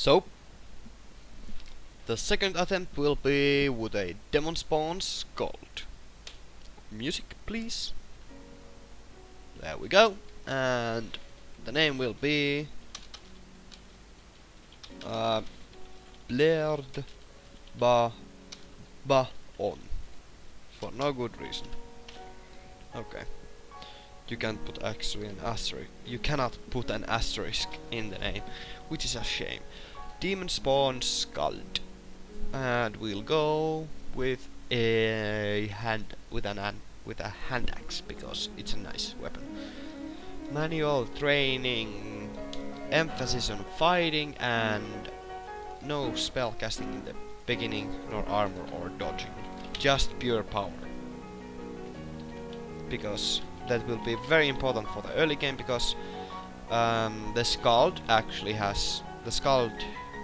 So, the second attempt will be with a Demonspawn skald. Music, please. There we go. And the name will be Bleerd Ba'on. For no good reason. Okay. You can't put actually an asterisk. You cannot put an asterisk in the name, which is a shame. Demonspawn skald. And we'll go with a hand axe because it's a nice weapon. Manual training, emphasis on fighting, and no spell casting in the beginning, nor armor or dodging. Just pure power. Because that will be very important for the early game, because the skald actually has the skald.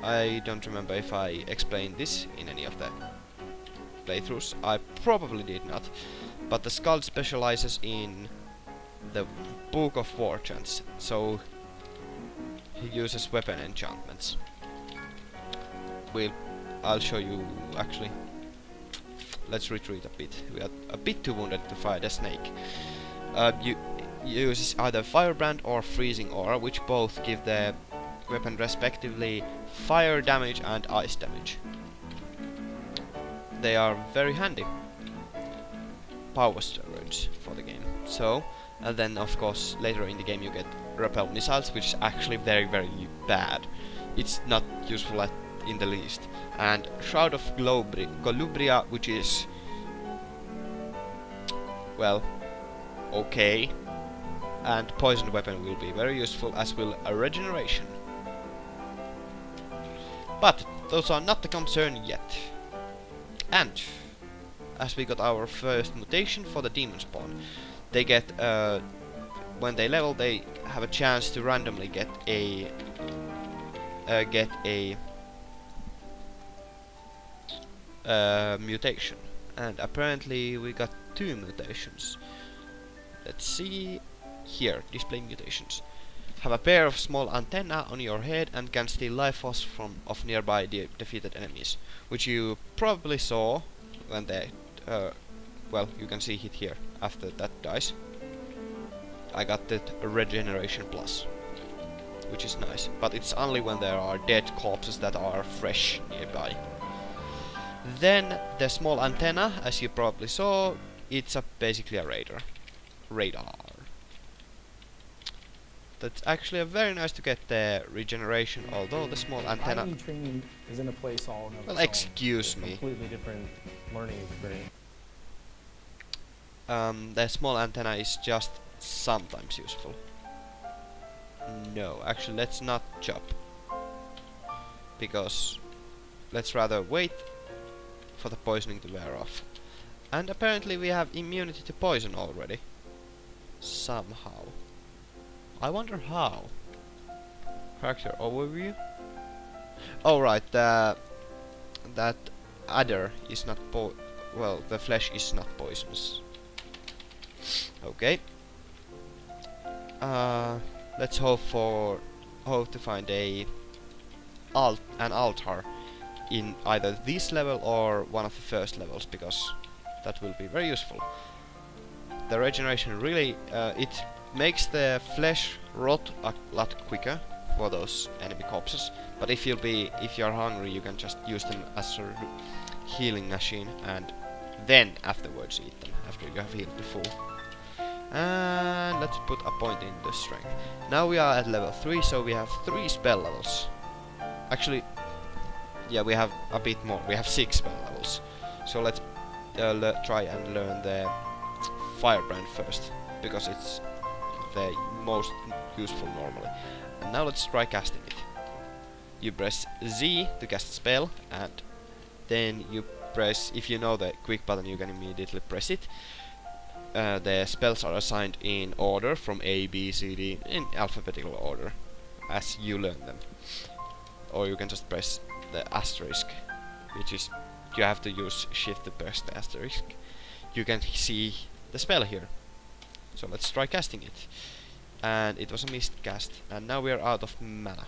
I don't remember if I explained this in any of the playthroughs. I probably did not. But the skald specializes in the Book of War chants, so he uses weapon enchantments. I'll show you actually. Let's retreat a bit. We are a bit too wounded to fight a snake. You uses either Firebrand or Freezing Aura, which both give the weapon respectively fire damage and ice damage. They are very handy power steroids for the game. So, and then of course later in the game you get repel missiles, which is actually very bad. It's not useful in the least. And Shroud of Golubria, which is, well, okay. And poison weapon will be very useful, as will a regeneration. But those are not the concern yet. And as we got our first mutation for the Demonspawn, they get when they level, they have a chance to randomly get a mutation. And apparently we got 2 mutations. Let's see here, display mutations. Have a pair of small antennae on your head and can steal life force of nearby defeated enemies, which you probably saw when they well, you can see it here after that dies. I got that regeneration plus, which is nice, but it's only when there are dead corpses that are fresh nearby. Then the small antenna, as you probably saw, it's basically a radar. That's actually very nice to get the regeneration, although the small antenna. Training is in a place all in well, excuse me. Completely different learning experience. The small antenna is just sometimes useful. No, actually, let's not chop, because let's rather wait for the poisoning to wear off. And apparently we have immunity to poison already. Somehow. I wonder how. Character overview. Oh right, that adder is not well, the flesh is not poisonous. Okay. Let's hope to find an altar in either this level or one of the first levels, because that will be very useful. The regeneration really it makes the flesh rot a lot quicker for those enemy corpses, but if you're hungry, you can just use them as a healing machine, and then afterwards eat them after you have healed the full. And let's put a point in the strength. Now we are at level 3, so we have 3 spell levels. Actually, yeah, we have a bit more. We have 6 spell levels. So let's try and learn the Firebrand first, because it's the most useful normally. And now let's try casting it. You press Z to cast a spell, and then you press, if you know the quick button, you can immediately press it. The spells are assigned in order from A, B, C, D, in alphabetical order as you learn them. Or you can just press the asterisk, which is, you have to use shift to press the asterisk. You can see the spell here. So let's try casting it. And it was a missed cast, and now we are out of mana.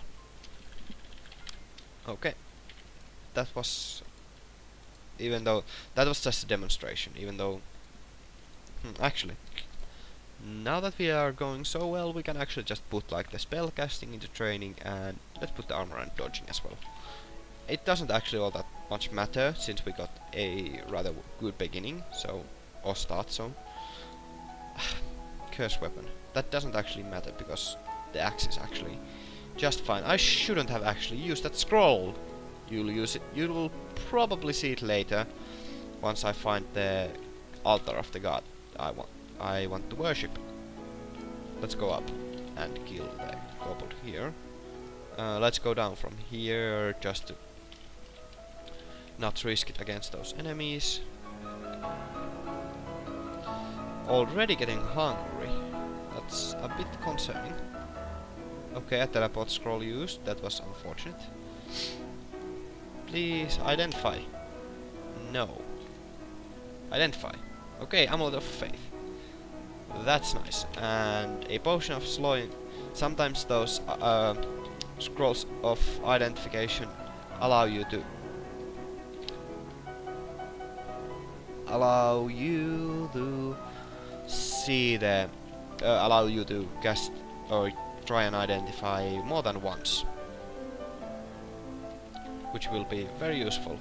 Okay, that was, even though that was just a demonstration, even though actually, now that we are going so well, we can actually just put like the spell casting into training, and let's put the armor and dodging as well. It doesn't actually all that much matter since we got a rather good beginning, so, or start, so. Curse weapon. That doesn't actually matter because the axe is actually just fine. I shouldn't have actually used that scroll. You'll use it. You will probably see it later once I find the altar of the god I want to worship. Let's go up and kill the kobold here. Let's go down from here just to not risk it against those enemies. Already getting hungry. That's a bit concerning. Okay, a teleport scroll used. That was unfortunate. Please identify. No. Identify. Okay, amulet of faith. That's nice. And a potion of slowing. Sometimes those scrolls of identification allow you to see the allow you to cast or try and identify more than once, which will be very useful.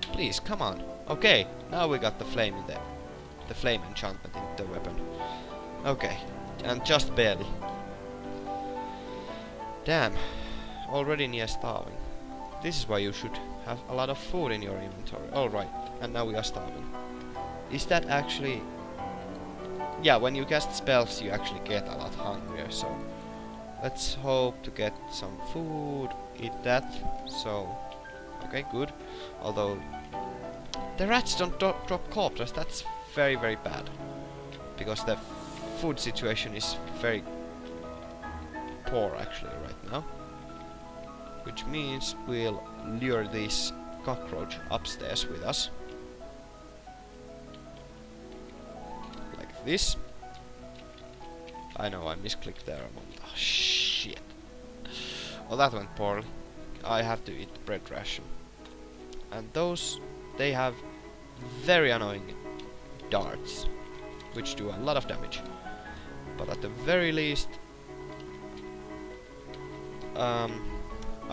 Please, come on. Okay, now we got the flame in there. The flame enchantment in the weapon. Okay, and just barely. Damn, already near starving. This is why you should have a lot of food in your inventory. Alright, and now we are starving. Is that actually... Yeah, when you cast spells you actually get a lot hungrier, so... Let's hope to get some food, eat that, so... Okay, good. Although... The rats don't drop corpses, that's very very bad. Because the food situation is very poor actually right now. Which means we'll lure this cockroach upstairs with us. Like this. I know I misclicked there a moment. Oh shit. Well, that went poorly. I have to eat the bread ration. And those, they have very annoying darts, which do a lot of damage. But at the very least, I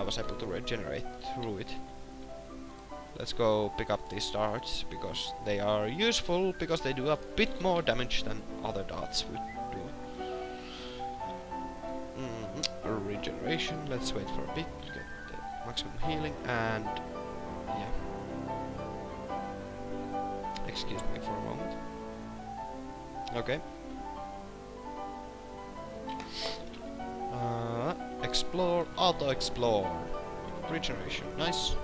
was able to regenerate through it. Let's go pick up these darts, because they are useful, because they do a bit more damage than other darts would do. Regeneration, let's wait for a bit to get the maximum healing, and yeah. Excuse me for a moment. Okay. Explore, auto-explore. Regeneration, nice.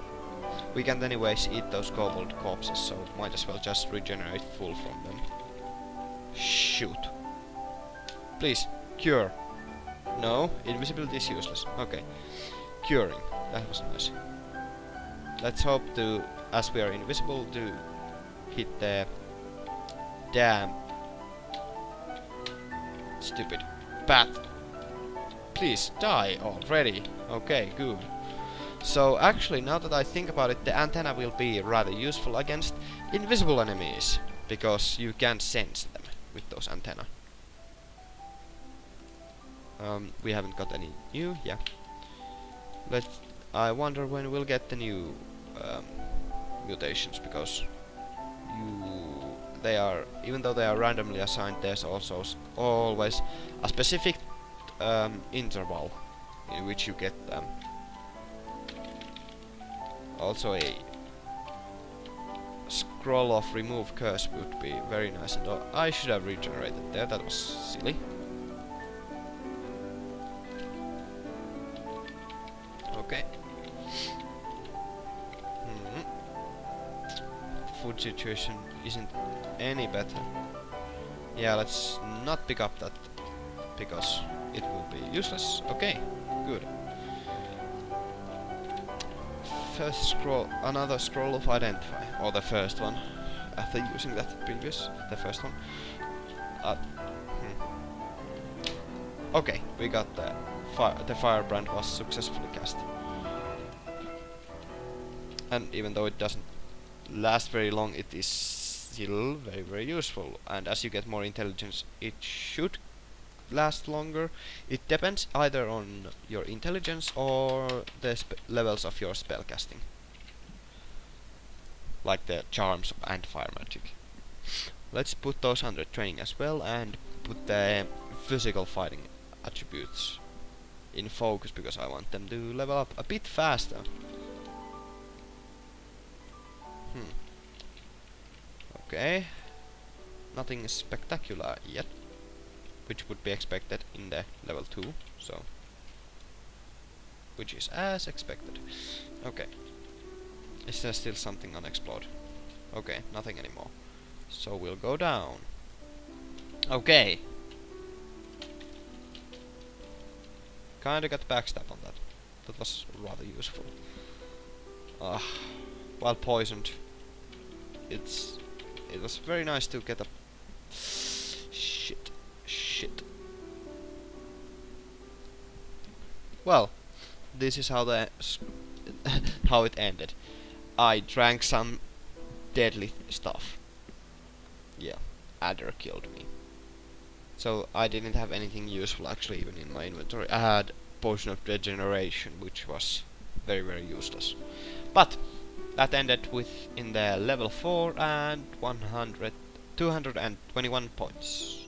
We can't anyways eat those kobold corpses, so might as well just regenerate full from them. Shoot. Please, cure. No, invisibility is useless. Okay. Curing, that was nice. Let's hope to, as we are invisible, to hit the damn stupid bat. Please die already. Okay, good. So actually, now that I think about it, the antenna will be rather useful against invisible enemies, because you can sense them with those antenna. We haven't got any new, yeah. I wonder when we'll get the new mutations, because they are, even though they are randomly assigned, there's also always a specific interval in which you get them. Also a scroll of remove curse would be very nice, and I should have regenerated there, that was silly. Okay. Food situation isn't any better. Yeah, let's not pick up that, because it will be useless. Okay, good. First scroll, another scroll of identify, or the first one, after using that previous, the first one. Okay, we got the firebrand was successfully cast. and even though it doesn't last very long, it is still very, very useful. And as you get more intelligence, it should last longer. It depends either on your intelligence or the levels of your spellcasting, like the charms and fire magic. Let's put those under training as well, and put the physical fighting attributes in focus, because I want them to level up a bit faster. Okay, nothing spectacular yet, which would be expected in the level 2, so which is as expected. Okay, is there still something unexplored? Okay, nothing anymore, so we'll go down. Okay, kinda got backstab on that. That was rather useful. While poisoned, it was very nice to get a shit. Well, this is how the how it ended. I drank some deadly stuff. Yeah, Adder killed me. So I didn't have anything useful actually even in my inventory. I had Potion of Regeneration, which was very, very useless. But that ended with in the level 4 and 221 points.